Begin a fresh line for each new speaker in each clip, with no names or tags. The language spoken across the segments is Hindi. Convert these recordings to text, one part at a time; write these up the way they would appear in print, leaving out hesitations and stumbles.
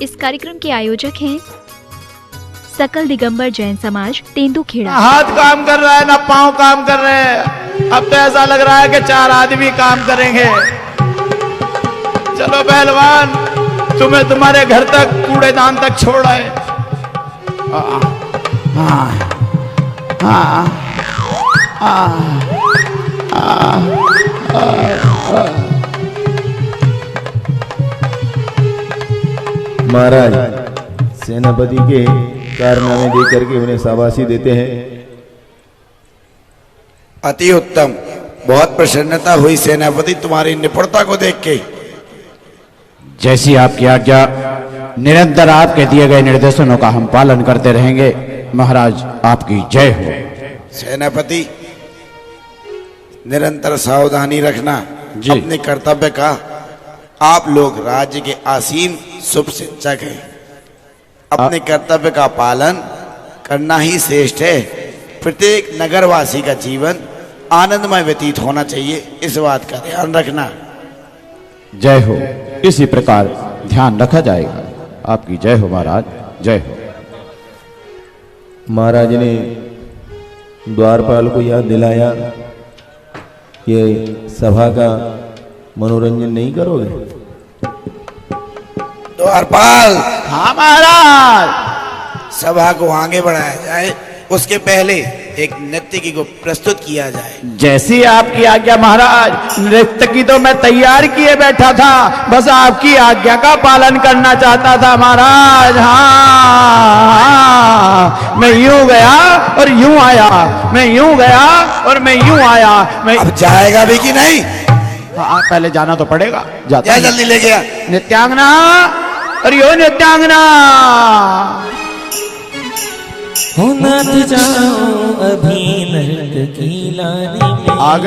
इस कार्यक्रम के आयोजक हैं सकल दिगंबर जैन समाज तेंदुखेड़ा।
हाथ काम कर रहा है ना पांव काम कर रहे हैं। अब तो ऐसा लग रहा है कि 4 आदमी काम करेंगे। चलो पहलवान, तुम्हें तुम्हारे घर तक कूड़ेदान तक छोड़ आए।
महाराज सेनापति के कारनामे देख करके उन्हें शाबाशी देते हैं।
अति उत्तम, बहुत प्रसन्नता हुई सेनापति तुम्हारी निपुणता को देख के।
जैसी आपकी आज्ञा, निरंतर आपके दिए गए निर्देशों का हम पालन करते रहेंगे। महाराज आपकी जय हो।
सेनापति, निरंतर सावधानी रखना अपने कर्तव्य का। आप लोग राज्य के आसीन शुभ शिक्षक हैं। अपने कर्तव्य का पालन करना ही श्रेष्ठ है। प्रत्येक नगरवासी का जीवन आनंदमय व्यतीत होना चाहिए, इस बात का ध्यान रखना।
जय हो। इसी प्रकार ध्यान रखा जाएगा। आपकी जय हो महाराज, जय हो।
महाराज ने द्वारपाल को याद दिलाया, ये सभा का मनोरंजन नहीं करोगे?
द्वारपाल।
हाँ महाराज।
सभा को आगे बढ़ाया जाए, उसके पहले एक नृत्य की को प्रस्तुत किया जाए।
जैसी आपकी आज्ञा महाराज। नृत्य की तो मैं तैयार किए बैठा था, बस आपकी आज्ञा का पालन करना चाहता था महाराज। हाँ, मैं यूं गया और यूं आया, मैं यूं गया और मैं यूं आया। मैं
अब जाएगा भी कि नहीं?
हाँ, पहले जाना तो पड़ेगा। जाता
क्या जल्दी ले गया?
नित्यांगना, और यो नित्यांगना।
नाथ जाओ अभी नर्क की लाने में।
आ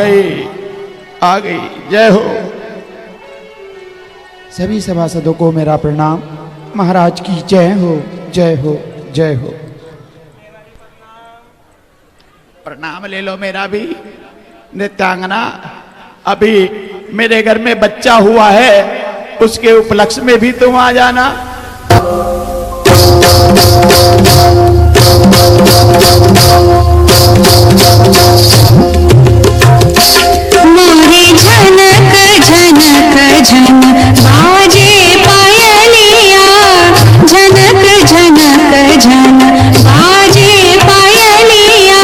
गई। जय हो। सभी सभासदों को मेरा प्रणाम। महाराज की जय हो, जय हो, जय हो। प्रणाम ले लो मेरा भी। नित्यांगना, अभी मेरे घर में बच्चा हुआ है, उसके उपलक्ष्य में भी तुम आ जाना।
मोरे झनक झनक झन बाजे पायलिया, झनक झनक झन बाजे पायलिया,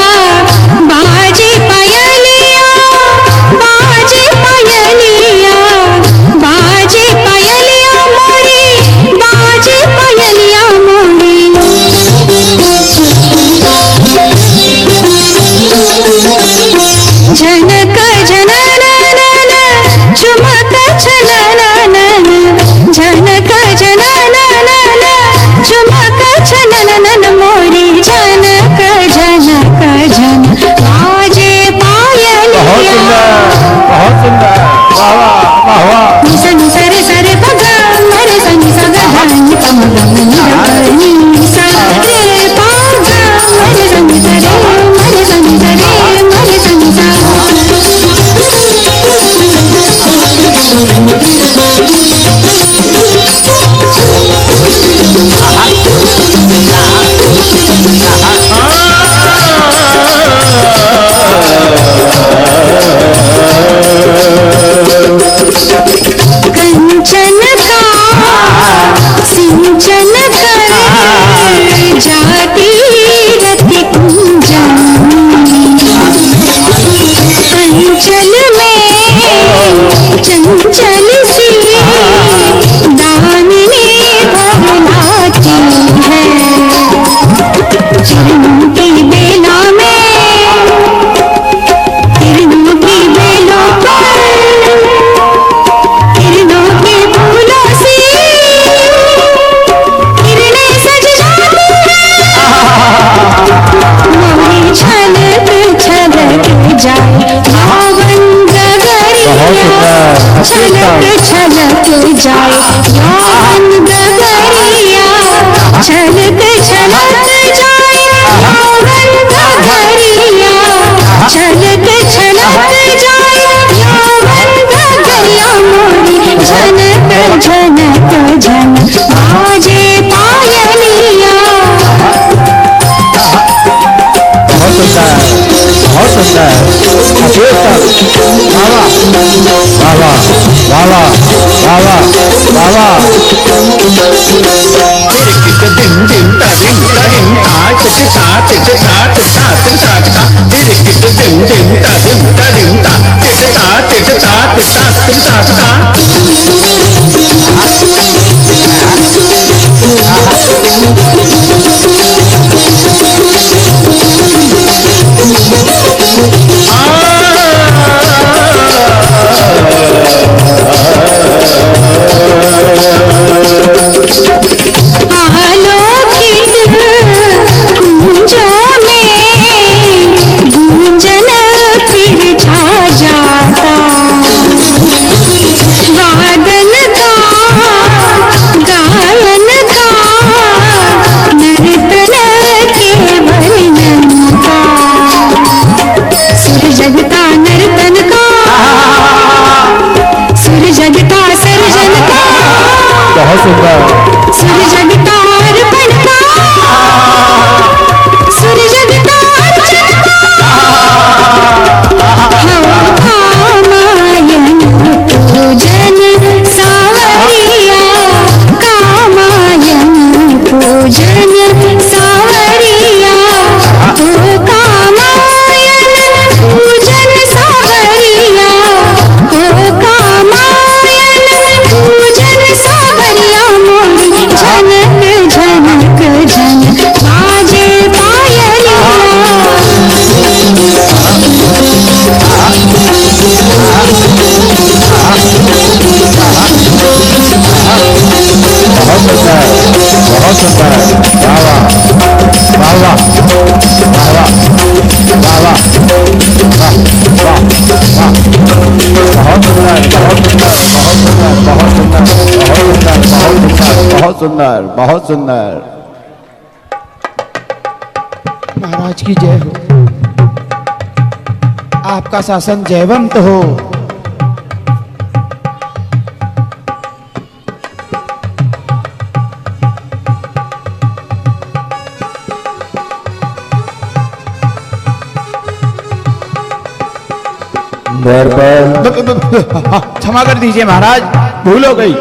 बाजे पायलिया, बाजे पायलिया, बाजे पायलिया मोरी, बाजे पायलिया मोरी। झनक झनन झुमक छनन, झनक झनन झुमक छनन मोरी। झनक झनक झन बाजे पायलिया।
बहुत सुंदर। वाह वाह वाह।
निसन सरे सरे पगा मरे सनी सगा धनी पम गम निरपनी सा रे पगा मरे सनी सरे मरे सनी सरे मरे सनी सा। कंचन का सिंचन कर जाती रति कुंजन, कंचन में चंचल सी दामिनी भवनाती है। किरणों की बेला में, किरणों की बेलों पर, किरणों के फूलों से किरणें सज जाती हैं। मोरी छलक छलक जाए यौवन गगरिया, छलक छलक जाए यौवन गगरिया, छलक छलक जाए यौवन गगरिया, छलक छलक जाए यौवन गगरिया मोरी। झनक झनक झन बाजे
सुंदर अभी तक बाबा बाबा बाबा बाबा बाबा बहुत सुंदर
सुर जगता अर्पण का सुर जगता अर्चन का कामायन पूजन सावरिया कामायन पूजन सावरिया ओ कामायन पूजन सावरिया ओ कामायन पूजन सावरिया मोरी जनक जनक जनक बाजे पायलिया
बहुत सुंदर बाबा बाबा बाबा बाबा बहुत सुंदर बहुत सुंदर।
महाराज की जय हो, आपका शासन जयवंत हो। क्षमा कर दीजिए महाराज, भूल हो गई।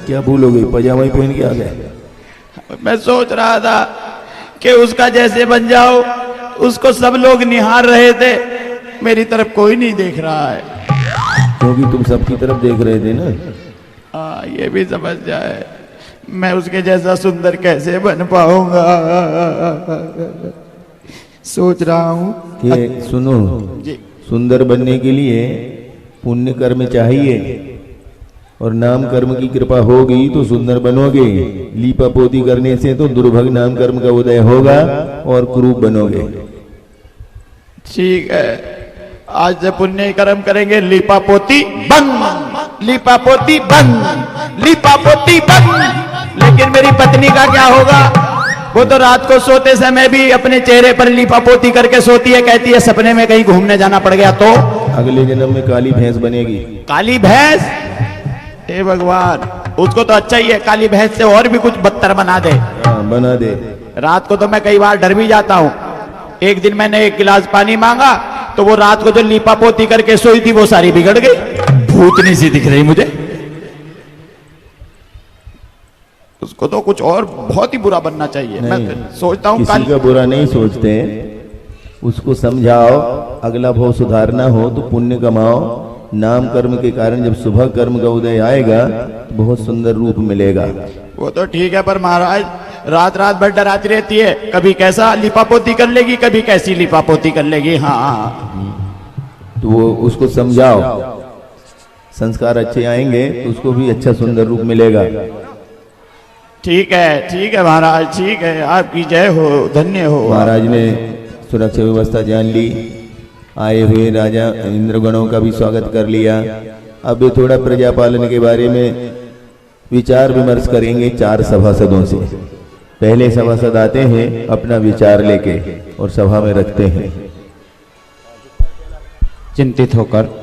क्या भूल हो गई? पजामा ही पहन के आ गए।
मैं सोच रहा था कि उसका जैसे बन जाओ, उसको सब लोग निहार रहे थे, मेरी तरफ कोई नहीं देख रहा है।
क्योंकि तुम सबकी तरफ देख रहे थे ना।
हाँ, ये भी समझ जाए, मैं उसके जैसा सुंदर कैसे बन पाऊंगा। सोच रहा हूँ
कि सुनो,
जी,
सुंदर बनने के लिए पुण्य कर्म चाहिए, और नाम कर्म की कृपा होगी तो सुंदर बनोगे। लीपा पोती करने से तो दुर्भग नाम कर्म का उदय होगा और कुरूप बनोगे।
ठीक है, आज से पुण्य कर्म करेंगे। लीपा पोती बंद, लीपा पोती बंद, लीपा पोती बंद। लेकिन मेरी पत्नी का क्या होगा? वो तो रात को सोते समय भी अपने चेहरे पर लीपा पोती करके सोती है, कहती है सपने में कहीं घूमने जाना पड़ गया तो
अगले जन्म में काली भैंस बनेगी।
काली भैंस? हे भगवान, उसको तो अच्छा ही है, काली भैंस से और भी कुछ बदतर बना दे।
हाँ, बना दे।
रात को तो मैं कई बार डर भी जाता हूँ। एक दिन मैंने एक गिलास पानी मांगा तो वो रात को जो लीपा पोती करके सोई थी वो सारी बिगड़ गई, भूतनी सी दिख रही मुझे। उसको तो कुछ और बहुत ही बुरा बनना चाहिए। मैं सोचता हूँ
किसी का बुरा नहीं सोचते, उसको समझाओ। अगला भाव सुधारना हो तो पुण्य कमाओ। नाम कर्म के कारण जब सुबह कर्म का उदय आएगा तो बहुत सुंदर रूप मिलेगा।
वो तो ठीक है, पर महाराज रात रात भर डराती रहती है, कभी कैसा लिपापोती कर लेगी, कभी कैसी लिपापोती कर लेगी। हाँ,
तो वो उसको समझाओ, संस्कार अच्छे आएंगे तो उसको भी अच्छा सुंदर रूप मिलेगा।
ठीक है महाराज, ठीक है, आपकी जय हो, धन्य हो।
महाराज ने सुरक्षा व्यवस्था जान ली, आए हुए राजा इंद्रगणों का भी स्वागत कर लिया। अब थोड़ा प्रजापालन के बारे में विचार विमर्श करेंगे 4 सभासदों से। पहले सभासद आते हैं, अपना विचार लेके और सभा में रखते हैं।
चिंतित होकर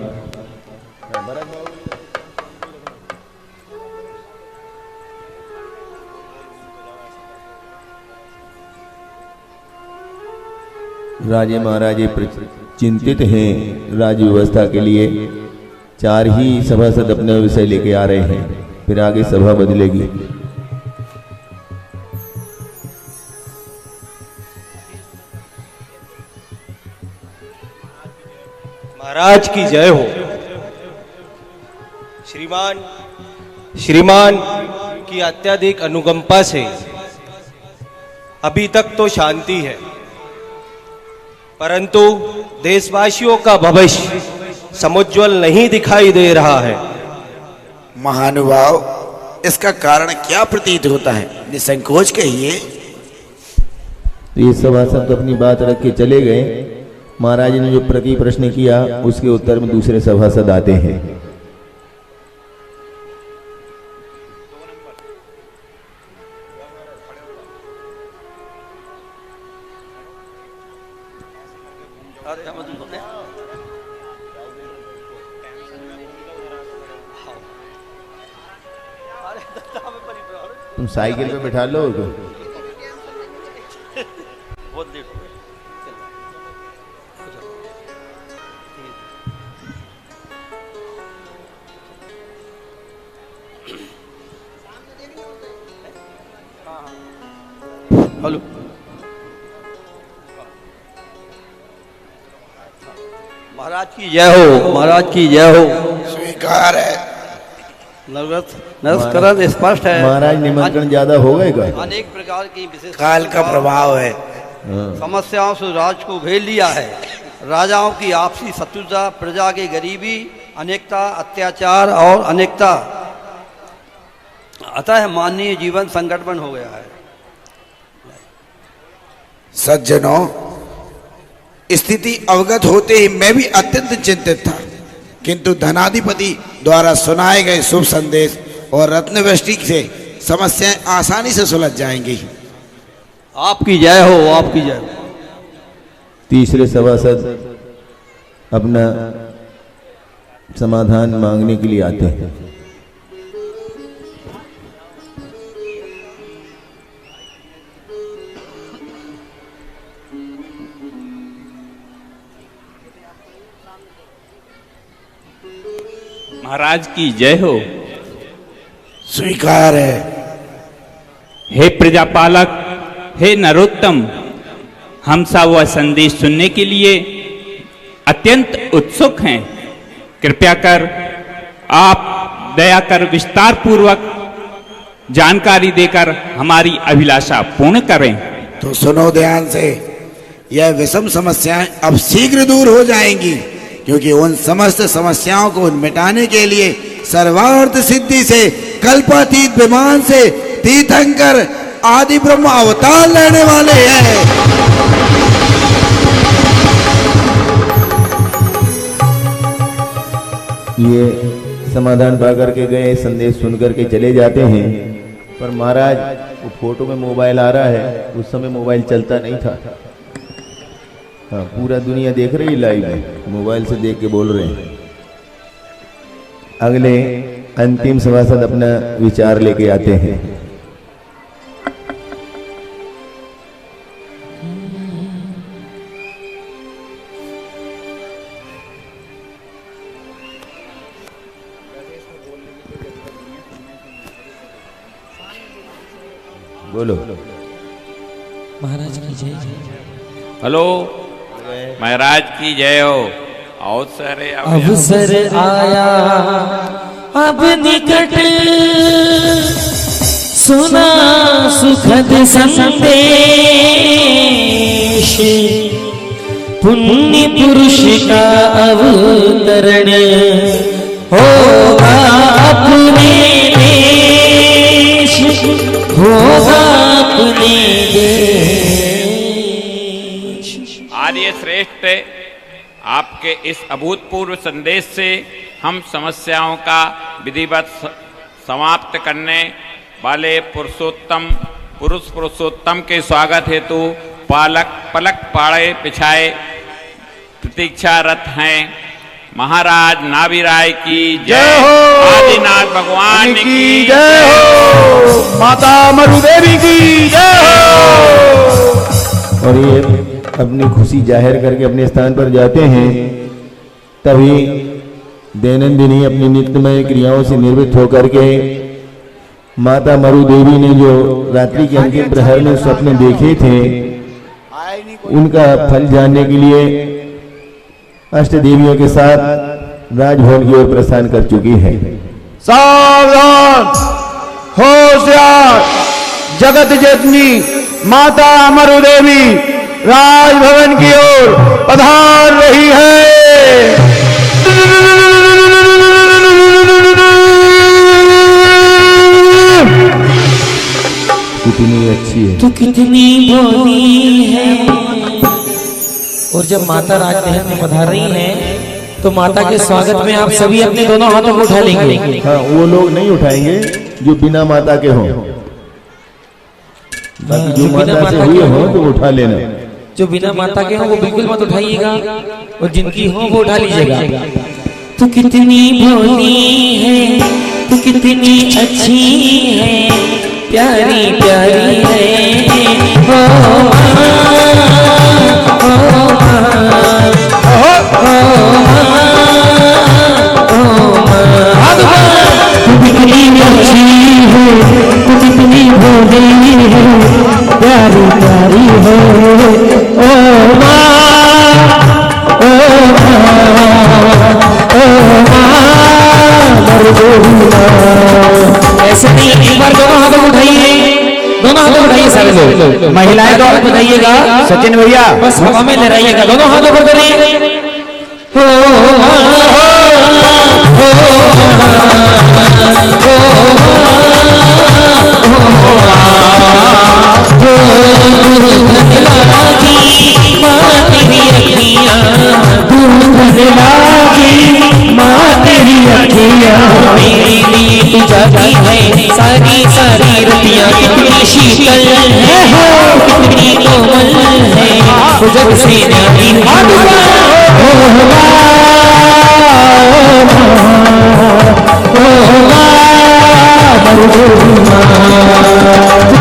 राजे महाराजे चिंतित हैं राज्य व्यवस्था के लिए। 4 ही सभासद अपने विषय लेके आ रहे हैं, फिर आगे सभा बदलेगी।
महाराज की जय हो। श्रीमान की अत्यधिक अनुकंपा से अभी तक तो शांति है, परंतु देशवासियों का भविष्य समुज्वल नहीं दिखाई दे रहा है।
महानुभाव, इसका कारण क्या प्रतीत होता है? निसंकोच कहिए।
तो ये सभासद अपनी बात रख के चले गए। महाराज ने जो प्रति प्रश्न किया उसके उत्तर में दूसरे सभासद आते हैं। तुम साइकिल पे बैठा लो तो।
हेलो, महाराज की जय हो। महाराज की जय हो।
स्वीकार है।
नमस्कार स्पष्ट है।
महाराज निमंत्रण ज्यादा हो गए का?
अनेक प्रकार की विशेष
काल का प्रभाव है।
समस्याओं से राज को घेर लिया है। राजाओं की आपसी शत्रुता, प्रजा की गरीबी, अनेकता, अत्याचार और अनेकता, अतः माननीय जीवन संकटमय हो गया है।
सज्जनों, स्थिति अवगत होते ही मैं भी अत्यंत चिंतित था, किंतु धनाधिपति द्वारा सुनाए गए शुभ संदेश और रत्नवृष्टि से समस्याएं आसानी से सुलझ जाएंगी।
आपकी जय हो। आपकी जय हो।
तीसरे सभासद अपना समाधान मांगने के लिए आते हैं।
महाराज की जय हो।
स्वीकार है।
हे प्रजापालक, हे नरोत्तम, हम सब वह संदेश सुनने के लिए अत्यंत उत्सुक हैं। कृपया कर आप दया कर विस्तार पूर्वक जानकारी देकर हमारी अभिलाषा पूर्ण करें।
तो सुनो ध्यान से, यह विषम समस्याएं अब शीघ्र दूर हो जाएंगी, क्योंकि उन समस्त समस्याओं को मिटाने के लिए सर्वार्थ सिद्धि से कल्पातीत विमान से तीर्थंकर आदि ब्रह्म अवतार लेने वाले हैं।
ये समाधान पा करके गए, संदेश सुन करके चले जाते हैं। पर महाराज, वो फोटो में मोबाइल आ रहा है, उस समय मोबाइल चलता नहीं था। हाँ, पूरा दुनिया देख रही लाइव है, मोबाइल से देख के बोल रहे हैं। अगले अंतिम सभासद अपना विचार लेके आते हैं। बोलो।
महाराज की जय।
हेलो, महाराज की जय हो।
अवसर आया अब निकट, सुना सुखद संदेश, पुण्य पुरुष का अवतरण होगा अपने देश, होगा अपने देश।
आर्य श्रेष्ठ, आपके इस अभूतपूर्व संदेश से हम समस्याओं का विधिवत समाप्त करने वाले पुरुषोत्तम के स्वागत हेतु पलक पाड़े पिछाए प्रतीक्षारत हैं। महाराज नाभिराय की जय हो। आदिनाथ भगवान की
जय हो। माता मरुदेवी की जय हो।
और ये अपनी खुशी जाहिर करके अपने स्थान पर जाते हैं, तभी दैनंदिन ही अपनी नित्यमय क्रियाओं से निर्वृत्त होकर के माता मरु देवी ने जो रात्रि के अंतिम प्रहर में स्वप्न देखे थे, उनका फल जानने के लिए अष्ट देवियों के साथ राजभवन की ओर प्रस्थान कर चुकी है।
सावधान, होशियार, जगत जननी माता मरु देवी राजभवन की ओर पधार रही है।
कितनी अच्छी है,
तू कितनी भोली है। और जब माता राजमहल में पधार रही हैं, तो माता के स्वागत में आप सभी अपने दोनों हाथों को उठा लेंगे।
हाँ, वो लोग नहीं उठाएंगे जो बिना माता के हों, बाकी जो माता से हुए हों तो उठा लेना।
जो बिना माता के हो वो बिल्कुल मत उठाइएगा, और जिनकी हो वो उठा लीजिएगा। तू कितनी भोली है, तू कितनी अच्छी है, प्यारी प्यारी है।
तू कितनी अच्छी है, तू कितनी भोली है, प्यारी प्यारी है। ओ माँ, ओ
ऐसे नहीं, एक बार दोनों हाथों को उठाइए, दोनों हाथों को उठाइए सारे लोग।
महिलाएं तो
बताइएगा
सचिन भैया,
बस हवा में लहराइएगा, दोनों हाथों को करिए। जाती है सारी सारी रतियाँ, कितनी शीतल है हो, कितनी कोमल है, जग से न्यारी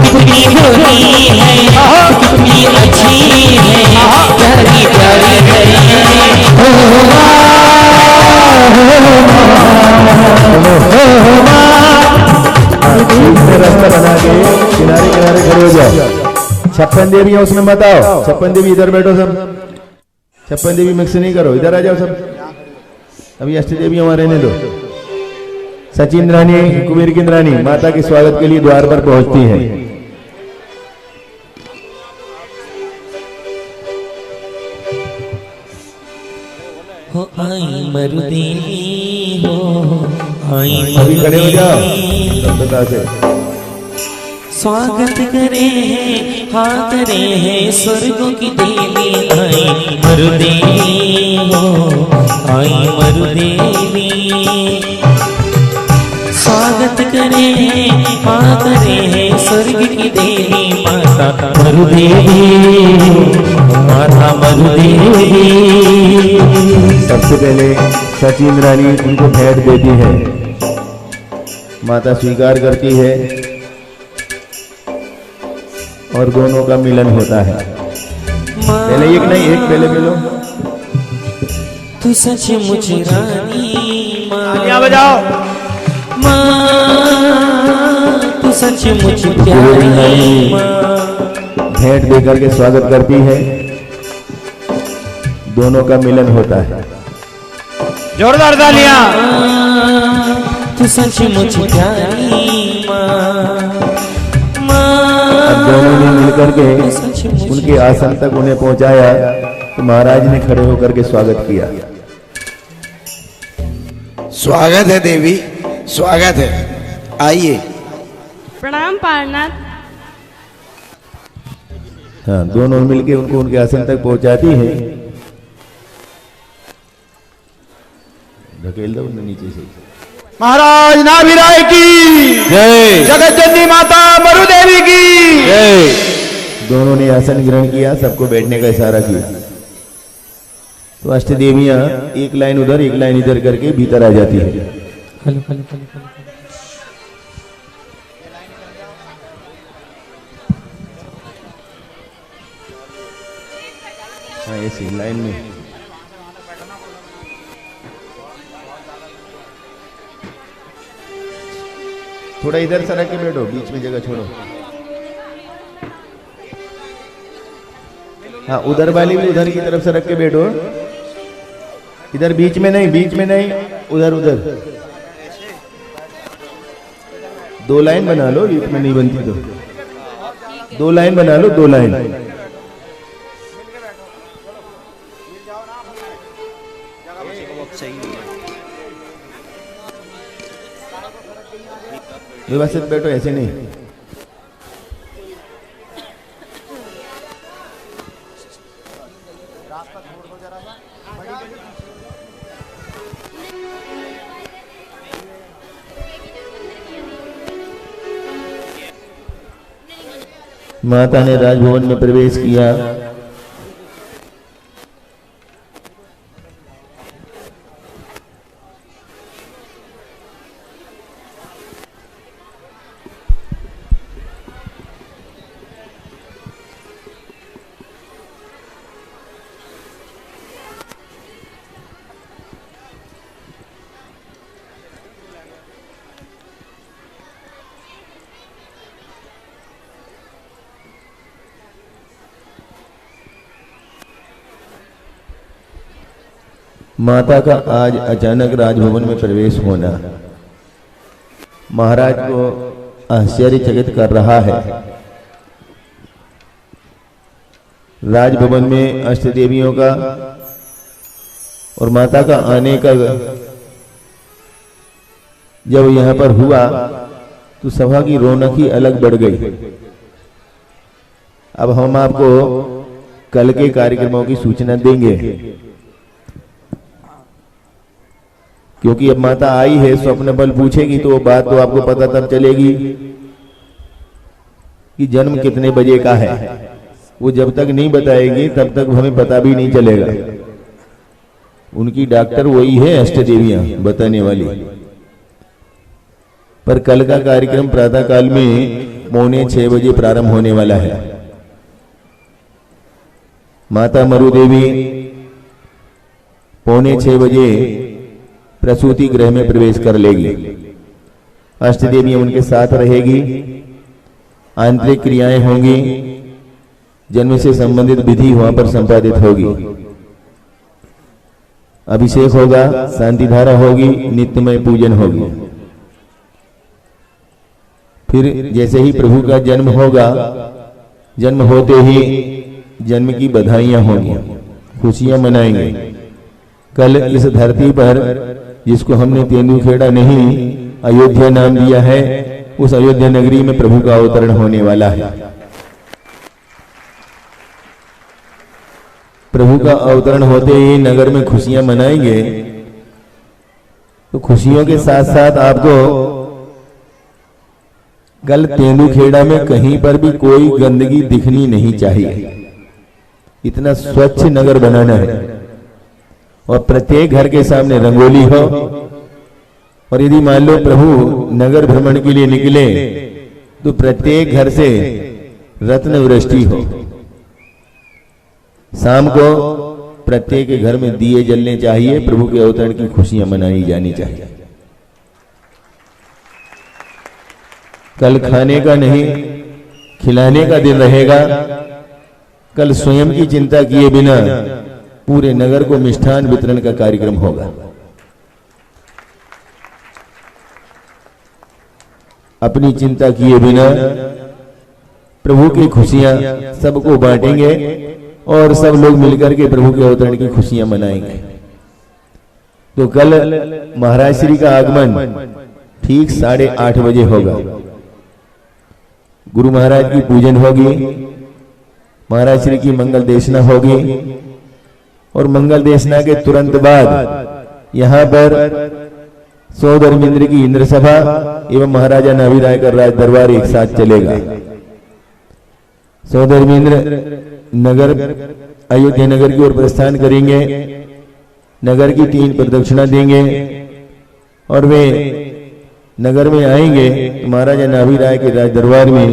कितनी भोली है, कितनी अच्छी है, प्यारी प्यारी है।
रास्ता बना के किनारे किनारे खड़े हो जाओ। 56 देवी है उसमें मत आओ, 56 देवी इधर बैठो सब, 56 देवी मिक्स नहीं करो, इधर आ जाओ सब। अभी अष्ट देवी वहां रहने दो। सचिन रानी, कुबेर की रानी माता के स्वागत के लिए द्वार पर पहुंचती है।
हो आई मरु देवी हो, आई
अभी
मरु
खड़े हो जाओ
देवी,
सभ्यता से।
स्वागत करे हैं, हाँ करे हैं स्वर्गों की देवी। आई मरु देवी हो, आई मरु देवी, स्वागत करे हैं, हाँ करे हैं स्वर्ग की देवी। माता मरु देवी, माता मरु देवी।
सबसे पहले सचिन रानी उनको भेंट देती है, माता स्वीकार करती है और दोनों का मिलन होता है। पहले एक नहीं, एक पहले मिलो।
तू सचमुच रानी
यहाँ बजाओ।
माँ, तू सचमुच प्यारी माँ।
भेंट देकर के स्वागत करती है, दोनों का मिलन होता है।
जोरदार तालियां।
तू सचमुच प्यारी माँ।
अब दोनों ने मिलकर के उनके आसन तक उन्हें पहुंचाया, तो महाराज ने खड़े होकर के स्वागत किया।
स्वागत है देवी, स्वागत है, आइए।
प्रणाम पारनाथ।
हाँ, दोनों मिलके उनको उनके आसन तक पहुंचाती है। धकेल दो उन्हें नीचे से।
महाराज नाभिराय की जय, जगत जननी माता मरु देवी की जय।
दोनों ने आसन ग्रहण किया, सबको बैठने का इशारा किया। तो अष्ट देवियां एक लाइन उधर एक लाइन इधर करके भीतर आ जाती है। हाँ ऐसी लाइन में। थोड़ा इधर सरक के बैठो, बीच में जगह छोड़ो। हाँ उधर वाली भी उधर की तरफ सरक के बैठो, इधर बीच में नहीं, बीच में नहीं, उधर उधर। 2 लाइन बना लो, बीच में नहीं बनती तो 2 लाइन बना लो, 2 लाइन। व्यवस्थित बैठो, ऐसे नहीं। माता ने राजभवन में प्रवेश किया। माता का आज अचानक राजभवन में प्रवेश होना महाराज को आश्चर्यचकित कर रहा है। राजभवन में अष्ट देवियों का और माता का आने का जब यहाँ पर हुआ तो सभा की रौनक ही अलग बढ़ गई। अब हम आपको कल के कार्यक्रमों की सूचना देंगे, क्योंकि अब माता आई है, स्वप्न बल पूछेगी तो वो बात तो आपको पता तब चलेगी कि जन्म कितने बजे का है। वो जब तक नहीं बताएगी तब तक हमें पता भी नहीं चलेगा। उनकी डॉक्टर वही है अष्ट देवियां बताने वाली। पर कल का कार्यक्रम प्रातः काल में 5:45 बजे प्रारंभ होने वाला है। माता मरु देवी 5:45 बजे प्रसूति गृह में प्रवेश कर लेगी। अष्ट देवियां उनके साथ रहेगी। आंतरिक क्रियाएं होंगी, जन्म से संबंधित विधि वहां पर संपादित होगी। अभिषेक होगा, शांति धारा होगी, नित्यमय पूजन होगी। फिर जैसे ही प्रभु का जन्म होगा, जन्म होते ही जन्म की बधाइयां होंगी, खुशियां मनाएंगे। कल इस धरती पर जिसको हमने तेंदुखेड़ा नहीं अयोध्या नाम दिया है, उस अयोध्या नगरी में प्रभु का अवतरण होने वाला है। प्रभु का अवतरण होते ही नगर में खुशियां मनाएंगे। तो खुशियों के साथ साथ आपको कल तेंदुखेड़ा में कहीं पर भी कोई गंदगी दिखनी नहीं चाहिए। इतना स्वच्छ नगर बनाना है और प्रत्येक घर के सामने रंगोली हो। और यदि मान लो प्रभु नगर भ्रमण के लिए निकले तो प्रत्येक घर से रत्न वृष्टि हो। शाम को प्रत्येक घर में दिए जलने चाहिए। प्रभु के अवतरण की खुशियां मनाई जानी चाहिए। कल खाने का नहीं, खिलाने का दिन रहेगा। कल स्वयं की चिंता किए बिना पूरे नगर को मिष्ठान वितरण का कार्यक्रम होगा। अपनी चिंता किए बिना प्रभु की खुशियां सबको बांटेंगे और सब लोग मिलकर के प्रभु के अवतरण की खुशियां मनाएंगे। तो कल महाराज श्री का आगमन ठीक 8:30 बजे होगा। गुरु महाराज की पूजन होगी, महाराज श्री की मंगल देशना होगी और मंगल देशना के तुरंत बाद यहाँ पर सौधर्मेंद्र की इंद्र सभा एवं महाराजा नाभिराय का राज दरबार एक साथ चलेगा। सौधर्मेंद्र नगर अयोध्या नगर की ओर प्रस्थान करेंगे, नगर की 3 प्रदक्षिणा देंगे और वे नगर में आएंगे तो महाराजा नाभिराय के राज दरबार में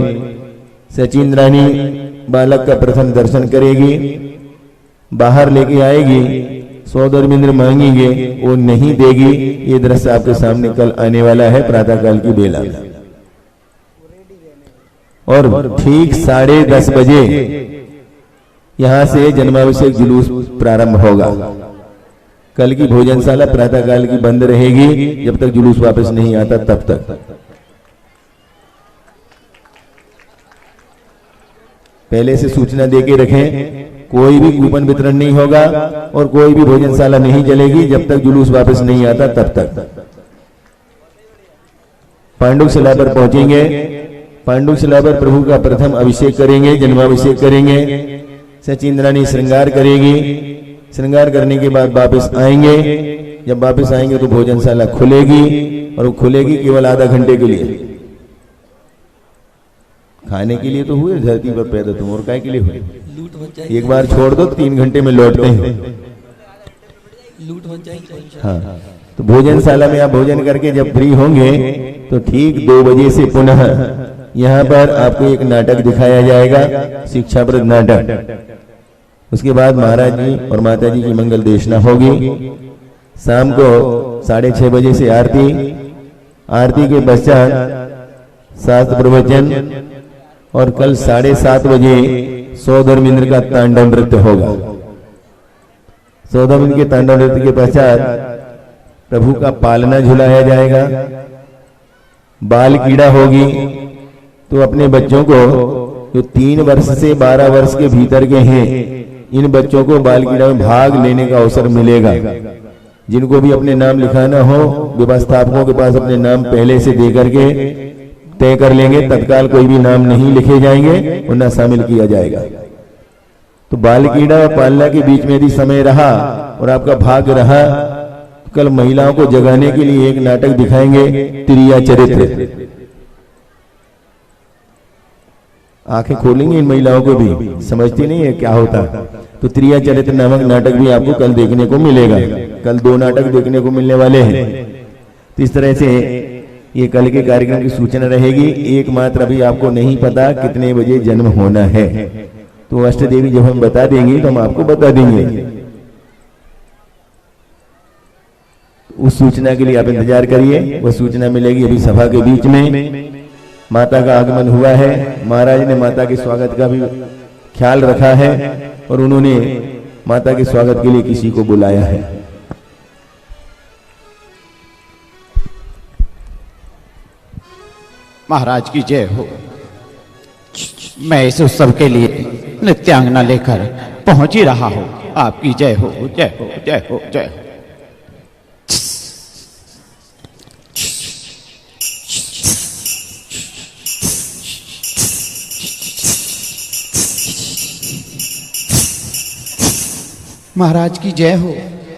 सचिन रानी बालक का प्रथम दर्शन करेगी। बाहर लेके आएगी, 100 धर्मेंद्र मांगेंगे, वो नहीं देगी। ये दृश्य आपके सामने कल आने वाला है प्रातःकाल की बेला में। और ठीक 10:30 बजे यहां से जन्माभिषेक जुलूस प्रारंभ होगा। कल की भोजनशाला प्रातःकाल की बंद रहेगी जब तक जुलूस वापस नहीं आता तब तक। पहले से सूचना देके रखें, कोई भी कूपन वितरण नहीं होगा और कोई भी भोजनशाला नहीं चलेगी जब तक जुलूस वापस नहीं आता तब तक। पांडुक शिला पर पहुंचेंगे, पांडुक शिला पर प्रभु का प्रथम अभिषेक करेंगे, जन्माभिषेक करेंगे। सचिंद्रानी श्रृंगार करेगी, श्रृंगार करने के बाद वापस आएंगे। जब वापस आएंगे तो भोजनशाला खुलेगी और वो खुलेगी केवल आधा घंटे के लिए। खाने के लिए तो हुए धरती पर पैदा तुम, और काय के लिए हुए? एक बार छोड़ दो 3 घंटे में लौटते हैं। हाँ, तो भोजनशाला में आप भोजन करके जब फ्री होंगे तो ठीक 2 बजे से पुनः यहाँ पर आपको एक नाटक दिखाया जाएगा, शिक्षाप्रद नाटक। उसके बाद महाराज जी और माता जी की मंगल देशना होगी। शाम को 6:30 बजे से आरती, आरती के पश्चात शास्त्र प्रवचन और कल 7:30 बजे 100 धर्मेंद्र का तांडव नृत्य होगा। 100 धर्मेंद्र के तांडव नृत्य के पश्चात प्रभु का पालना झुलाया जाएगा। बाल कीड़ा होगी, तो अपने बच्चों को जो 3 वर्ष से 12 वर्ष के भीतर के हैं, इन बच्चों को बाल कीड़ा में भाग लेने का अवसर मिलेगा। जिनको भी अपने नाम लिखाना हो, व्यवस्थापकों के पास अपने नाम पहले से दे करके तय कर लेंगे, तत्काल कोई भी नाम नहीं लिखे जाएंगे, उन्हें शामिल किया जाएगा। तो बाल कीड़ा और पालना के बीच में यदि समय रहा और आपका भाग रहा, कल महिलाओं को जगाने के लिए एक नाटक दिखाएंगे, त्रिया चरित्र। आंखें खोलेंगे इन महिलाओं को भी, समझती नहीं है क्या होता। तो त्रिया चरित्र नामक नाटक भी आपको कल देखने को मिलेगा। कल 2 नाटक देखने को मिलने वाले हैं। तो इस तरह से ये कल के कार्यक्रम की सूचना रहेगी। एकमात्र अभी आपको नहीं पता कितने बजे जन्म होना है, तो अष्ट देवी जब हम बता देंगे तो हम आपको बता देंगे। उस सूचना के लिए आप इंतजार करिए, वह सूचना मिलेगी अभी सभा के बीच में। माता का आगमन हुआ है, महाराज ने माता के स्वागत का भी ख्याल रखा है और उन्होंने माता के स्वागत के लिए किसी को बुलाया है।
महाराज की जय हो। मैं इस उत्सव के लिए नृत्यांगना लेकर पहुंच ही रहा हूं। आपकी जय हो, जय हो, जय हो, जय हो।
महाराज की जय हो।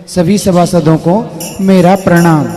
सभी सभासदों को मेरा प्रणाम।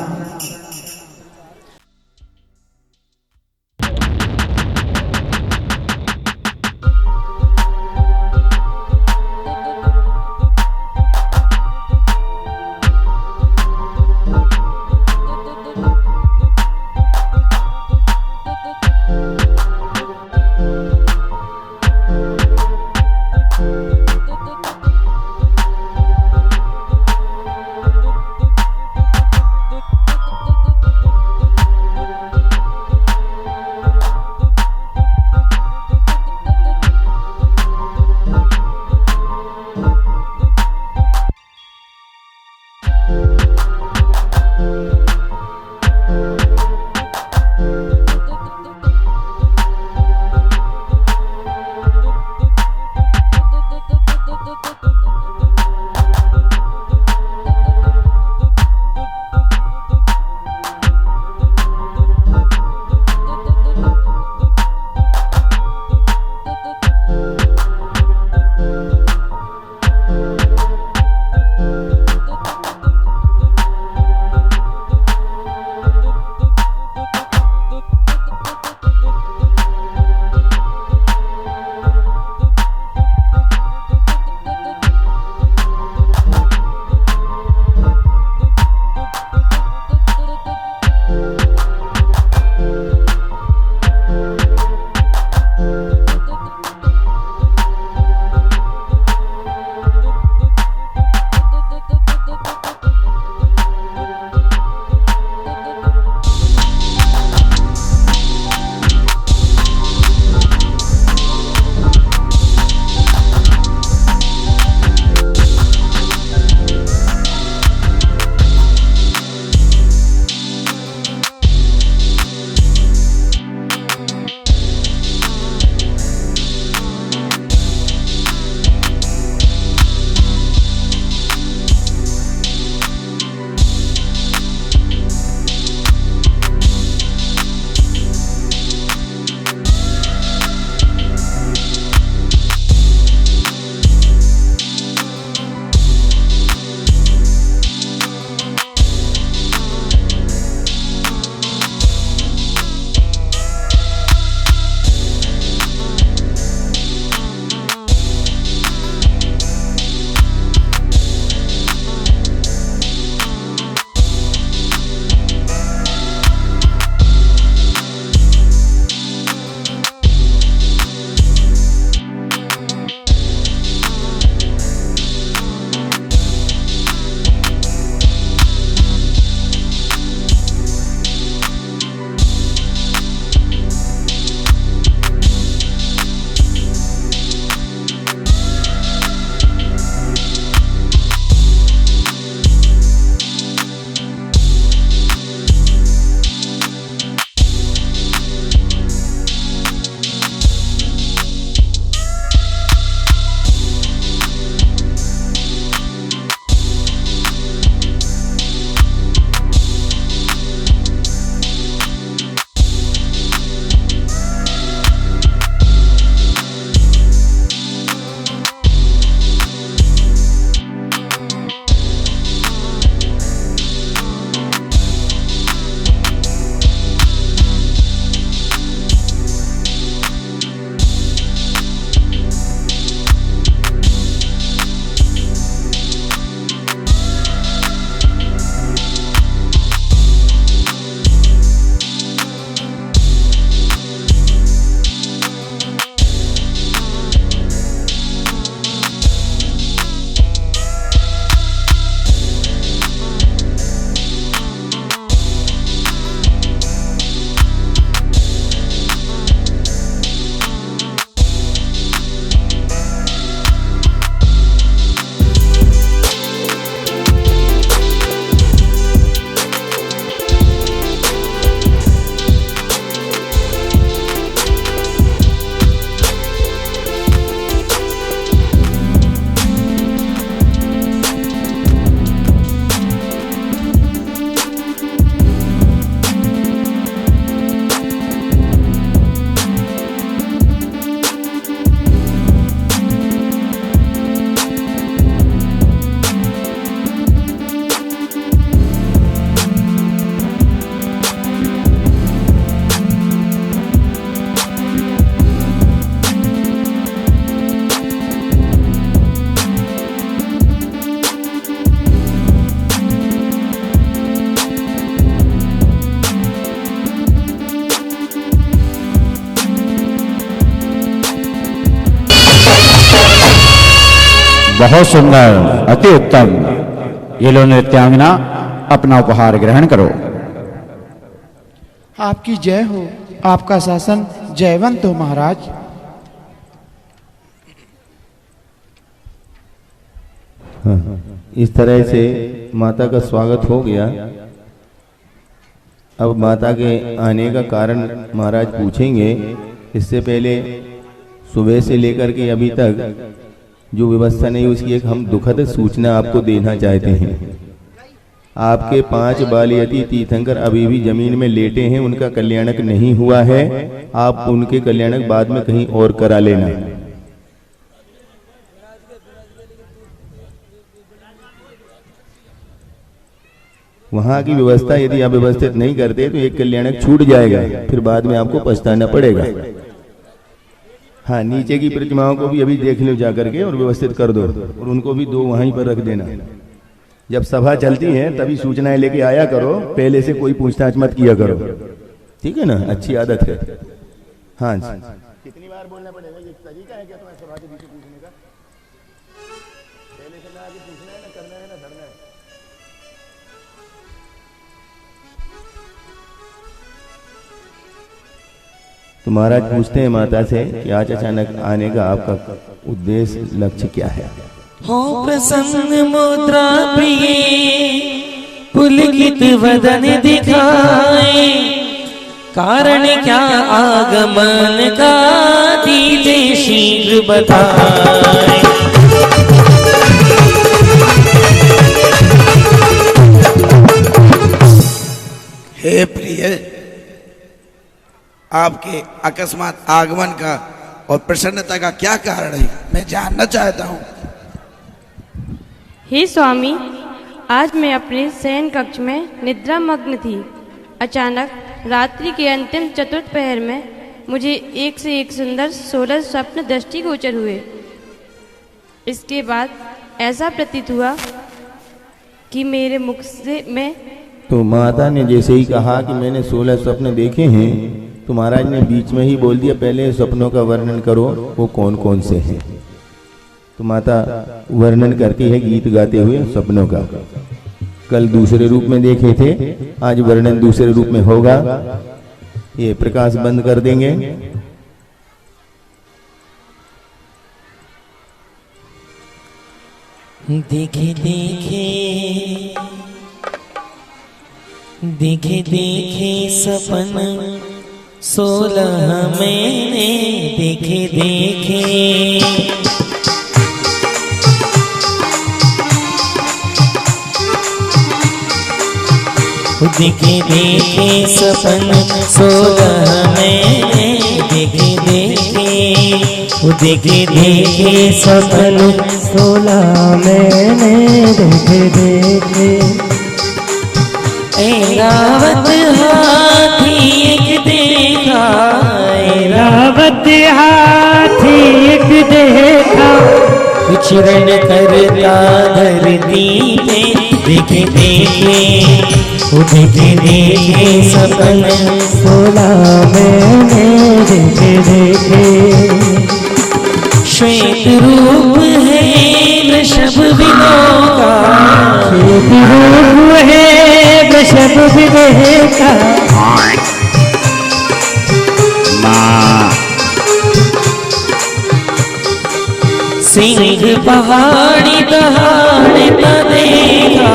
बहुत सुंदर, अति उत्तम। ये लो नृत्यांगना, अपना उपहार ग्रहण करो।
आपकी जय हो, आपका शासन जयवंत हो महाराज।
इस तरह से माता का स्वागत हो गया। अब माता के आने का कारण महाराज पूछेंगे। इससे पहले सुबह से लेकर के अभी तक जो व्यवस्था नहीं, उसकी एक हम दुखद सूचना आपको देना चाहते हैं। आपके 5 बालयती तीर्थंकर अभी भी जमीन में लेटे हैं, उनका कल्याणक नहीं हुआ है। आप उनके कल्याणक बाद में कहीं और करा लेना। वहां की व्यवस्था यदि आप व्यवस्थित नहीं करते तो एक कल्याणक छूट जाएगा, फिर बाद में आपको पछताना पड़ेगा। हाँ, नीचे की प्रतिमाओं को भी अभी देख लो जाकर के और व्यवस्थित कर दो, और उनको भी 2 वहीं पर रख देना। जब सभा चलती है तभी सूचनाएं लेके आया करो, पहले से कोई पूछताछ मत किया करो, ठीक है ना? अच्छी आदत है। हाँ, कितनी बार बोलना पड़ेगा? ये तरीका है क्या तुम्हारे सभा के बीच पूछने का? पहले से ना आगे पूछना है, ना करना है, ना धरना है। तो महाराज पूछते हैं माता से कि आज अचानक आने का आपका उद्देश्य, लक्ष्य क्या है?
हो प्रसन्न मुद्रा प्रिय, पुलकित वदन दिखाए, कारण क्या आगमन का दीजिए शीघ्र बताए।
हे प्रिय, आपके अकस्मात आगमन का और प्रसन्नता का क्या कारण है, मैं जानना चाहता हूँ।
हे स्वामी, आज मैं अपने शयन कक्ष में निद्रा मग्न थी। अचानक रात्रि के अंतिम चतुर्थ पहर में मुझे एक से एक सुंदर 16 स्वप्न दृष्टिगोचर हुए। इसके बाद ऐसा प्रतीत हुआ कि मेरे मुख से मैं
तो माता ने जैसे ही कहा कि मैंने 16 स्वप्न देखे हैं, तो महाराज ने बीच में ही बोल दिया, पहले स्वप्नों का वर्णन करो, वो कौन कौन से हैं। तो माता वर्णन करती है गीत गाते हुए स्वप्नों का। कल दूसरे रूप में देखे थे, आज वर्णन दूसरे रूप में होगा। ये प्रकाश बंद कर देंगे।
देखे देखे देखे देखे सपन 16 मैंने देखे देखे। देखे देखे सपन 16 मैंने देखे देखे। देखे देखे सपन 16 मैंने देखे देखे। ऐरावत हाथी एक देखा, ऐरावत हाथी एक देखा, विचरण करता धरती पे देखे देखे। देखे देखे सपन 16 मैंने देखे देखे। श्वेत रूप है वृषभ विदों का, श्वेत रूप है वृषभ विदों का। सिंह पहाड़ी दहाड़ता देखा,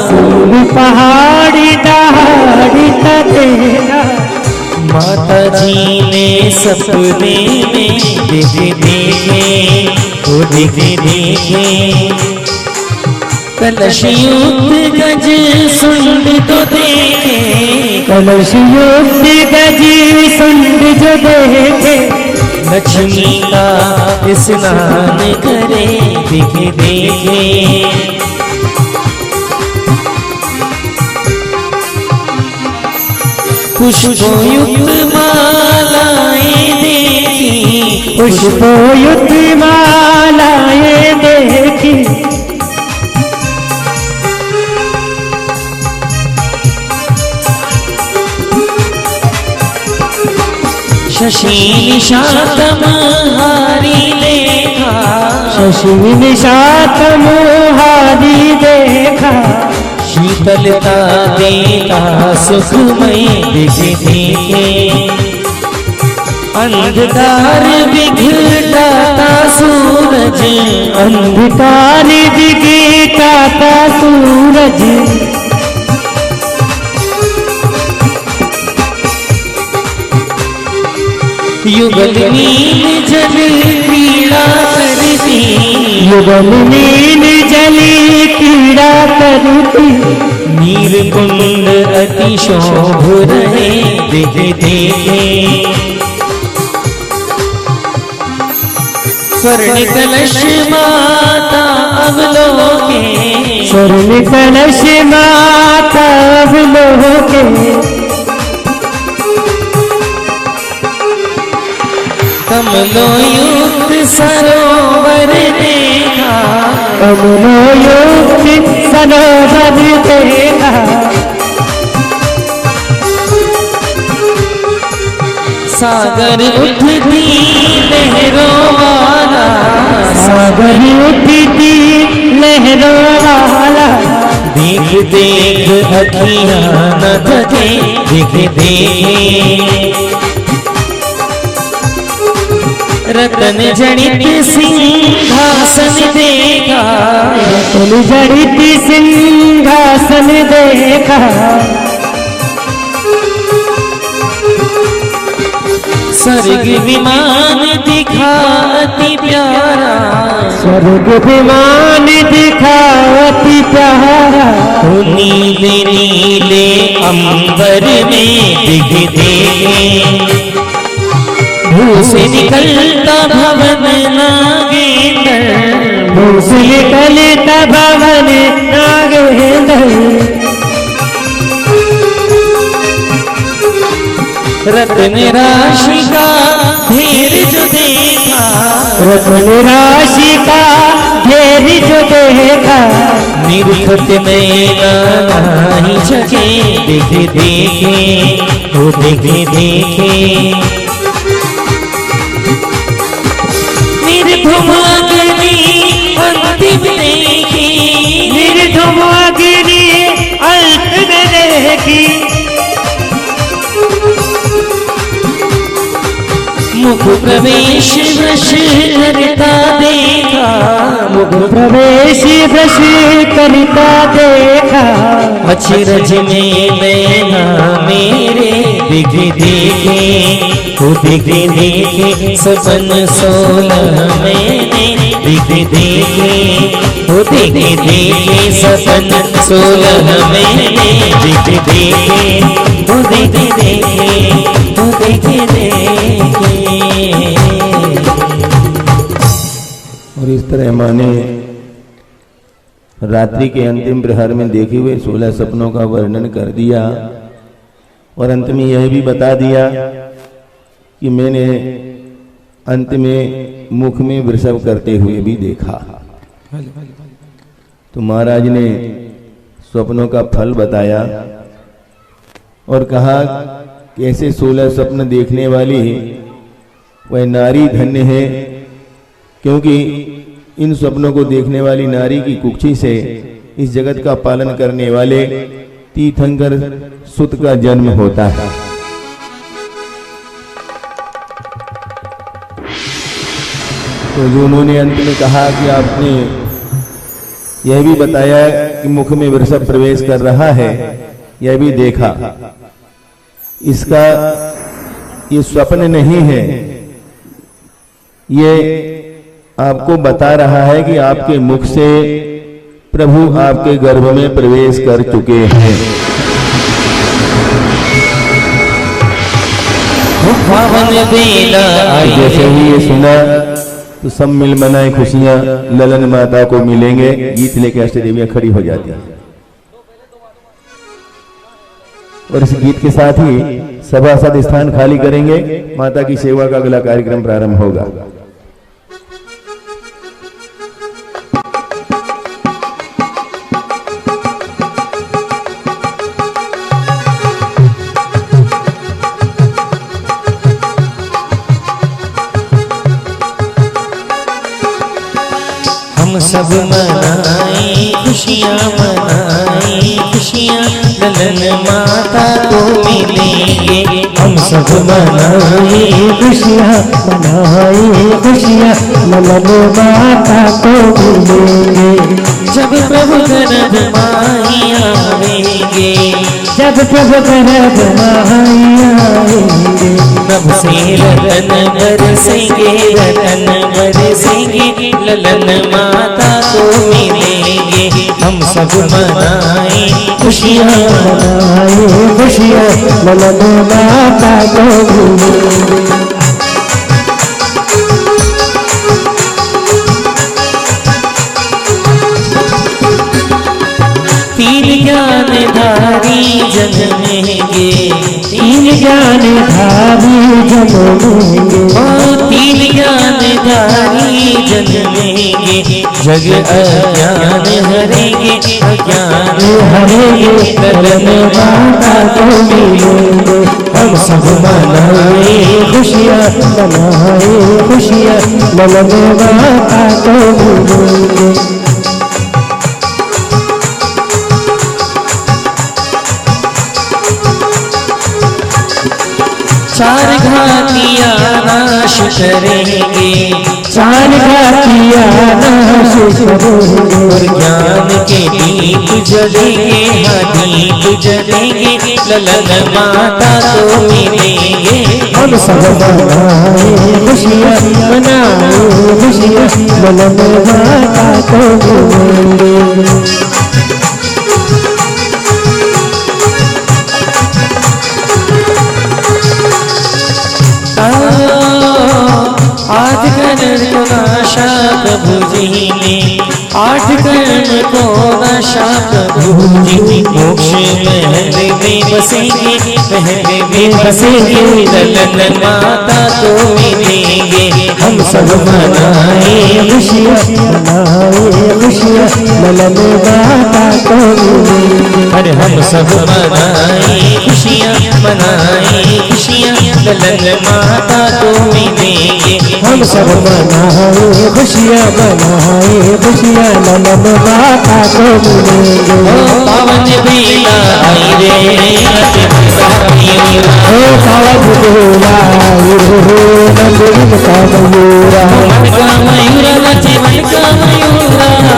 सिंह पहाड़ी दहाड़ता देखा। माता जी ने सपने में देखे देखे, वो देखे देखे। कलश युक्त गज सुंड तो देखे, कलश युक्त गज सुंड जो देखे। लक्ष्मी का स्नान करे देखे देखे। पुष्पोयुक्त मालाएं देखी, पुष्पोयुक्त मालाएं देखी। शशि निशातम हारी देखा, अश्विन शातम हारी देखा शीतलता देता सुखमय दिखे देखे अंधकार बिघटाता सूरज अंधकार बिघटाता सूरज युगल नील जल क्रीड़ा करती युगल नील जल क्रीड़ा करती नील कुंड अति शोभ रहे देखे देखे स्वर्ण कलश माता अवलोके स्वर्ण कलश माता अवलोके कमलोयुक्त सरोवर देखा कमलोयुक्त सरोवर देखा सागर उठती लहरों वाला सागर उठती लहरों वाला देख देख अखियां न थके देख देख रतन जड़ित सिंहासन देखा रतन जड़ित सिंहासन देखा स्वर्ग विमान दिखा अति प्यारा स्वर्ग विमान दिखा अति प्यारा नीले नीले अंबर में दिख देखे भू से निकलता भवन नागेंद्र भू से निकलता भवन नागेंद्र रत्न राशि का ढेर जो देखा रत्न राशि का ढेर जो देखा निरखत में नहीं सके देखे देखे वो देखे देखे निर्धुमाग्नि अंतिम देखी निर्धुमाग्नि अंतिम देखी मुख प्रवेश वृष करता देखा मुख प्रवेश वृष करता देखा अचरज में नैना मेरे दिख देखे वो दिख देखे सपन 16 मैंने दिख देखे वो दिख देखे सपन 16 मैंने दिख देखे वो दिख देखे वो दिख देखे।
और इस तरह माने रात्रि के अंतिम प्रहर में देखे हुए 16 सपनों का वर्णन कर दिया और अंत में यह भी बता दिया कि मैंने अंत में मुख में वृषभ करते हुए भी देखा। तो महाराज ने स्वप्नों का फल बताया और कहा कि ऐसे 16 स्वप्न देखने वाली वह नारी धन्य है, क्योंकि इन स्वप्नों को देखने वाली नारी की कुक्षी से इस जगत का पालन करने वाले तीर्थंकर सुत का जन्म होता है। तो जो उन्होंने अंत में कहा कि आपने यह भी बताया कि मुख में वृषभ प्रवेश कर रहा है, यह भी देखा, इसका ये स्वप्न नहीं है, ये आपको बता रहा है कि आपके मुख से प्रभु आपके गर्भ में प्रवेश कर चुके हैं। जैसे ही ये सुना तो सब मिल मनाए खुशियां ललन माता को मिलेंगे। गीत लेके अष्टदेवियां खड़ी हो जाती हैं और इस गीत के साथ ही सभासद स्थान खाली करेंगे। माता की सेवा का अगला कार्यक्रम प्रारंभ होगा।
सब मनाए खुशियाँ मनाए खुशियाँ ललन माता को मिलेंगे हम सब मनाए खुशियाँ मनाए खुशियाँ ललन माता को मिलेंगे जब प्रभु गर्भ माई आवेंगे जब प्रभु गर्भ माई आवेंगे तब से रतन बरसेंगे ललन माता को मिलेंगे हम सब मनाए खुशियाँ मनाए खुशियाँ ललन माता को मिलेंगे तीन ज्ञानधारी जन्मेंगे तीन ज्ञानधारी जन्मेंगे ओ तीन ज्ञानधारी जन्मेंगे जग अज्ञान हरेंगे अज्ञान हरेंगे ललन माता को मिलेंगे हम सब मनाए खुशियाँ ललन माता को मिलेंगे चार घातियाँ नाश करेंगे चार घातियाँ नाश करेंगे और ज्ञान के दीप जलेंगे दीप जलेंगे ललन माता को मिलेंगे हम सब मनाए खुशियाँ ललन माता को मिलेंगे आठ कर्म को नाशा प्रभु जी ने आठ कर्म को नाशा प्रभु जी मोक्ष महल में बसेंगे ललन माता को मिलेंगे हम सब मनाए खुशियाँ ललन माता को मिलेंगे अरे हम सब मनाए खुशियाँ ललन माता को मिलेंगे हम सब मनाए खुशियाँ ललन माता को मिलेंगे पावन बेला आई रे ओ पावन बेला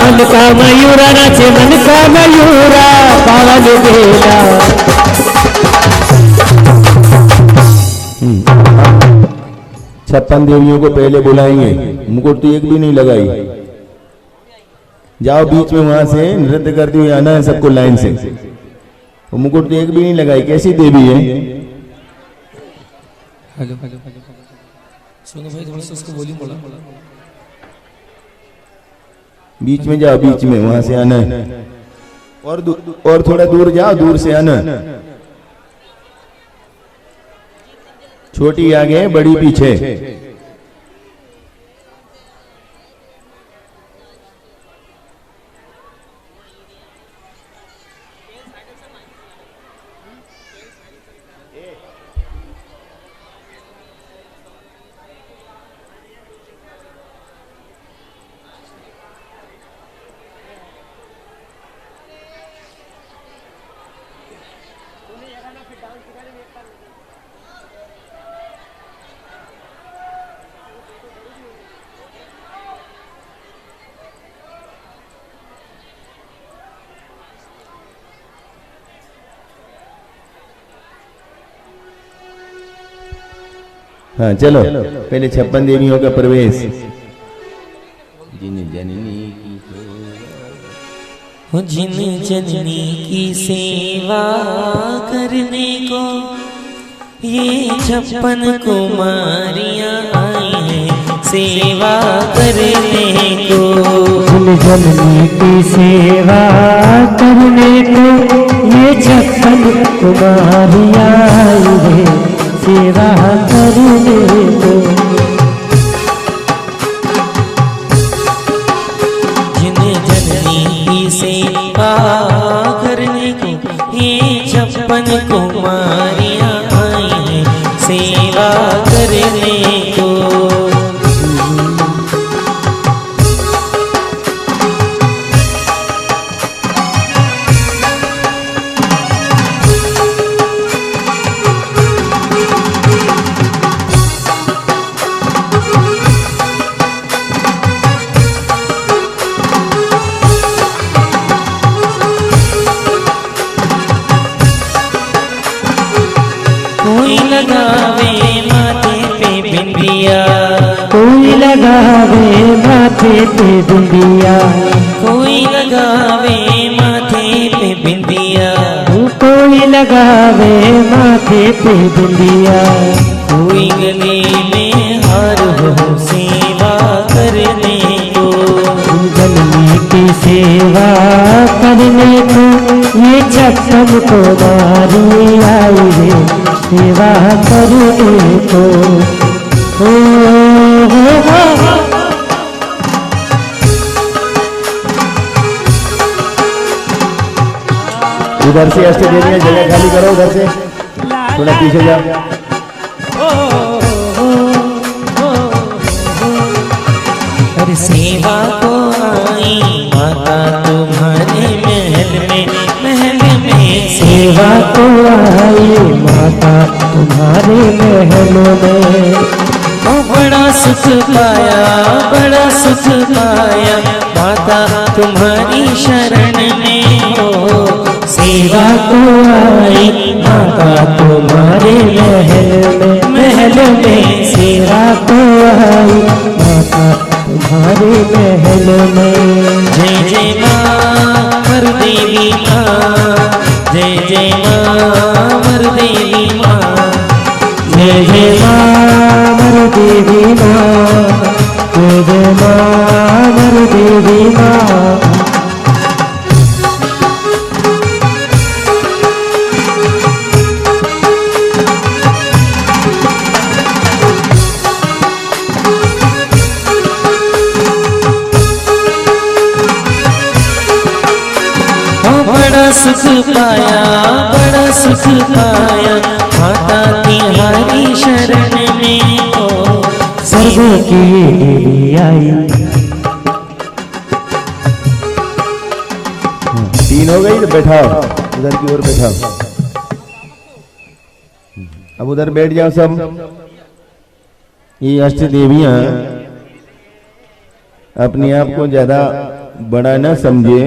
मन का मयूरा नाचे मन का मयूरा पावन बेला
56 देवियों को पहले बुलाएंगे मुकुट तो एक भी नहीं लगाई जाओ बीच में वहां से नृत्य करती हुई आना है सबको लाइन से वो मुकुट तो एक भी नहीं लगाई कैसी देवी है
हेलो सोनू भाई थोड़ा सा उसको वॉल्यूम बढ़ा
बीच में जाओ बीच में वहां से आना है और थोड़ा दूर जाओ दूर से आना छोटी आगे बड़ी पीछे हाँ चलो पहले 56 देवियों का प्रवेश जिन
जननी की सेवा करने को ये 56 कुमारियां आई हैं सेवा करने को
जननी की सेवा करने को ये 56 कुमारियां आई हैं सेवा करने को
जिन जननी की सेवा करने को ये 56 कुमारियां आई हैं सेवा करने को लगावे माथे पे बिंदिया,
कोई लगावे माथे पे बिंदिया,
कोई लगावे माथे पे बिंदिया,
कोई लगावे माथे पे बिंदिया,
कोई गले में हार हो सेवा करने को,
जननी की सेवा करने को ये छप्पन को नारी आई है सेवा करने को।
उधर से अष्ट देवियां जगह खाली करो, उधर से थोड़ा पीछे जाओ।
हर सेवा को आई माता तुम्हारे महल में, महल में
सेवा को आई माता तुम्हारे महल में।
ओ बड़ा सुख पाया, बड़ा सुख पाया माता तुम्हारी शरण में हो।
सेवा को आई माता तुम्हारे महल में, महल में सेवा को आई माता तुम्हारे महल में।
जय जय माँ मर देवी माँ, जय जय माँ मर देवी माँ,
जय जय माँ मर देवी माँ, जय जय माँ मर देवी माँ।
बड़ा सुख पाया, बड़ा सुख पाया माता तुम्हारी शरण में हो।
सर्व की देवी आई।
तीन हो गई तो बैठाओ, उधर की ओर बैठाओ। अब उधर बैठ जाओ सब। ये अष्ट देवियां अपने आप को ज्यादा बड़ा न समझे,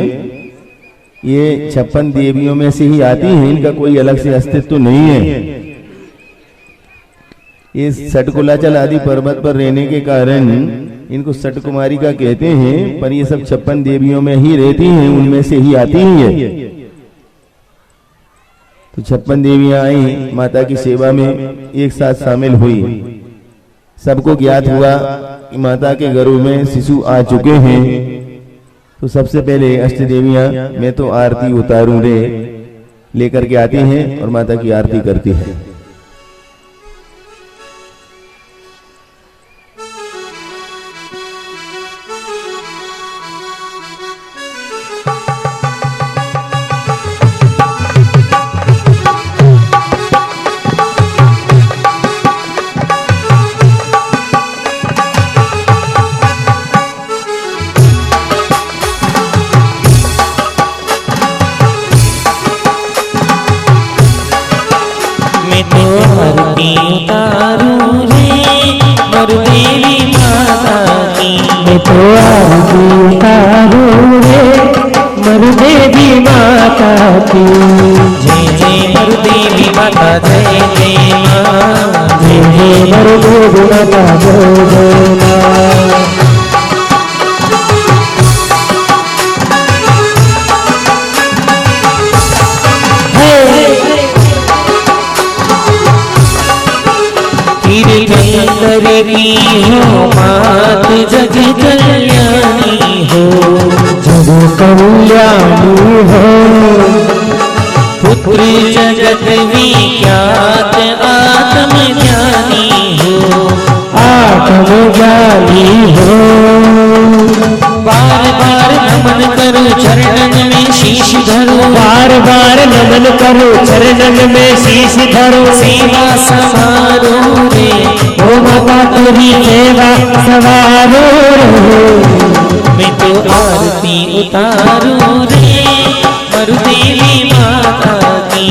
ये 56 देवियों में से ही आती हैं, इनका कोई अलग से अस्तित्व तो नहीं है। ये सटकुलाचल आदि पर्वत पर रहने के कारण इनको सटकुमारी का कहते हैं, पर ये सब 56 देवियों में ही रहती हैं, उनमें से ही आती हैं ये। तो 56 देवियां आई माता की सेवा में एक साथ शामिल हुई। सबको ज्ञात हुआ कि माता के गर्भ में शिशु आ चुके हैं। तो सबसे पहले अष्ट देवियां मैं तो आरती उतारूं रे लेकर के आती हैं और माता की आरती करती है।
मैं तो आरती उतारूं रे मर देवी माता की,
मैं तो आरती उतारूं रे मर देवी माता की।
जय जय मर देवी माता, जय जय माँ,
जय जय मर देवी माता, जय जय माँ।
तीर्थंकर की हो मात जग कल्याणी हो,
जग कल्याणी हो।
पुत्र जगत विख्यात आत्म ज्ञानी हो,
आत्म ज्ञानी हो।
बार बार नमन करो चरणन में शीश धरो,
बार बार नमन करो चरणन में शीश धरो।
सेवा संभारो रे
ओ माता तेरी सेवा सवारो रे।
मैं तो आरती उतारूं रे मर देवी माता की।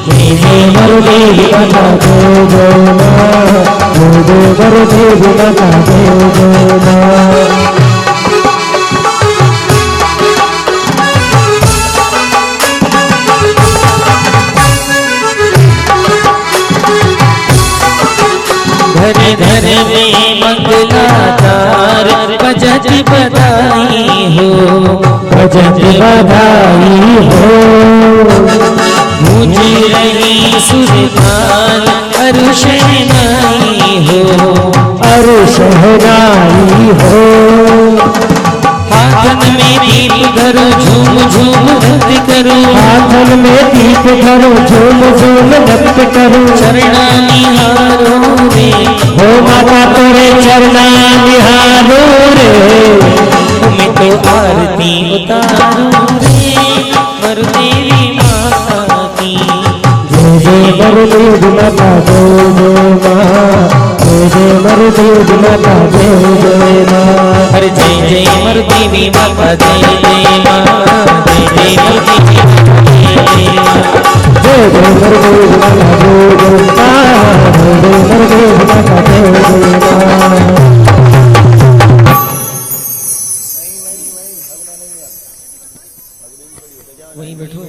जय जय मर देवी माता, जय जय माँ, जय जय मर देवी माता, जय जय माँ।
में मंगलाचार बजत बधाई हो,
बजत बधाई हो।
गूंज रही सुरताल अरु शहनाई हो,
अरु शहनाई हो।
हाथन में दीप धरो झूम झूम नृत्य करो,
हाथन में दीप धरो झूम झूम नृत्य करो।
चरणा निहारो रे
हो माता तोरे चरना निहारो रे,
मैं तो आरती उतारो रे वरुदेवी माता की।
जय जय वरुदेवी माता जय जय माँ, जय जय वरुदेवी माता जय जय माँ।
अरे जय जय वरुदेवी माता जय जय माँ, जय जय वरुदेवी माता जय जय माँ।
जय जय वरुदेवी माता जय जय माँ, जय जय वरुदेवी माता जय जय माँ।
वहीं बैठो।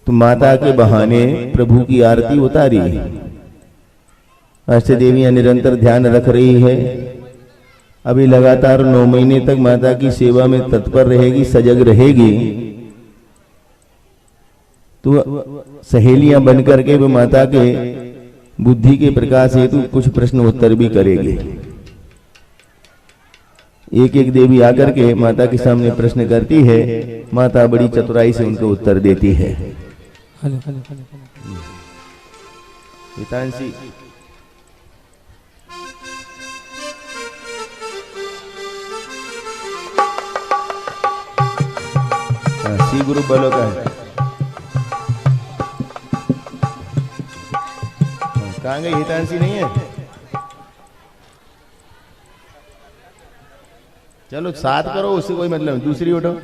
तो माता के बहाने प्रभु की आरती उतारी। अष्ट देवियां निरंतर ध्यान रख रही है। अभी लगातार 9 महीने तक माता की सेवा में तत्पर रहेगी, सजग रहेगी। तो सहेलियां बनकर के वो माता के बुद्धि के प्रकाश हेतु कुछ प्रश्न उत्तर भी करेगी। एक एक देवी आकर के माता के सामने प्रश्न करती है, माता बड़ी चतुराई से उनको उत्तर देती है। हितांशी सी ग्रुप वालों का है। कहाँ गई हितांशी? नहीं है। चलो साथ करो, उससे कोई मतलब नहीं। दूसरी उठो।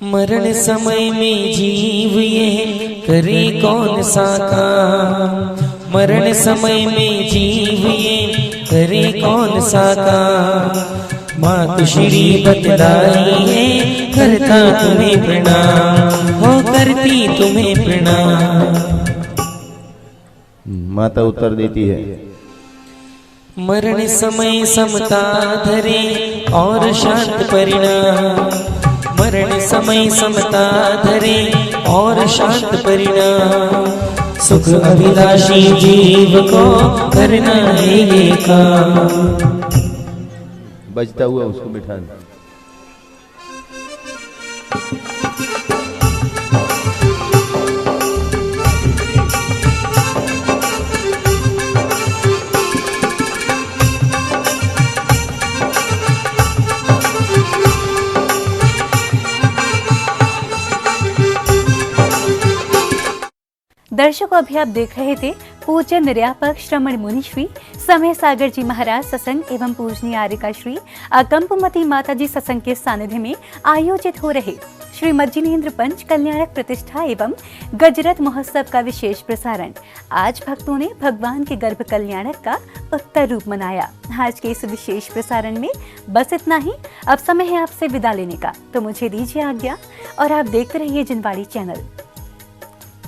मरण समय में जीव ये करे कौन सा काम, मरण समय में जीव ये करे कौन सा काम। मात श्री बतलाई है करता तुम्हें प्रणाम, हो करती तुम्हें प्रणाम।
माता उत्तर देती है,
मरण समय समता धरे और शांत परिणाम, मरण समय समता धरे और शांत परिणाम। सुख अभिलाषी जीव को करना है ये काम।
बजता हुआ उसको बिठाना।
दर्शकों, अभी आप देख रहे थे पूज्य निर्यापक श्रमण मुनिश्री समय सागर जी महाराज सत्संग एवं पूजनीय आर्यका श्री अकंपमती माता जी सत्संग के सानिध्य में आयोजित हो रहे श्रीमद जिनेन्द्र पंच कल्याणक प्रतिष्ठा एवं गजरत महोत्सव का विशेष प्रसारण। आज भक्तों ने भगवान के गर्भ कल्याणक का उत्तर रूप मनाया। आज के इस विशेष प्रसारण में बस इतना ही। अब समय है आपसे विदा लेने का, तो मुझे दीजिए आज्ञा और आप देखते रहिए जिनवाणी चैनल।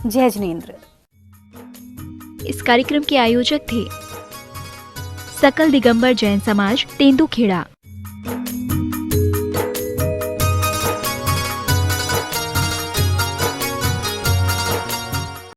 जय जिनेन्द्र।
इस कार्यक्रम के आयोजक थे सकल दिगंबर जैन समाज, तेंदुखेड़ा।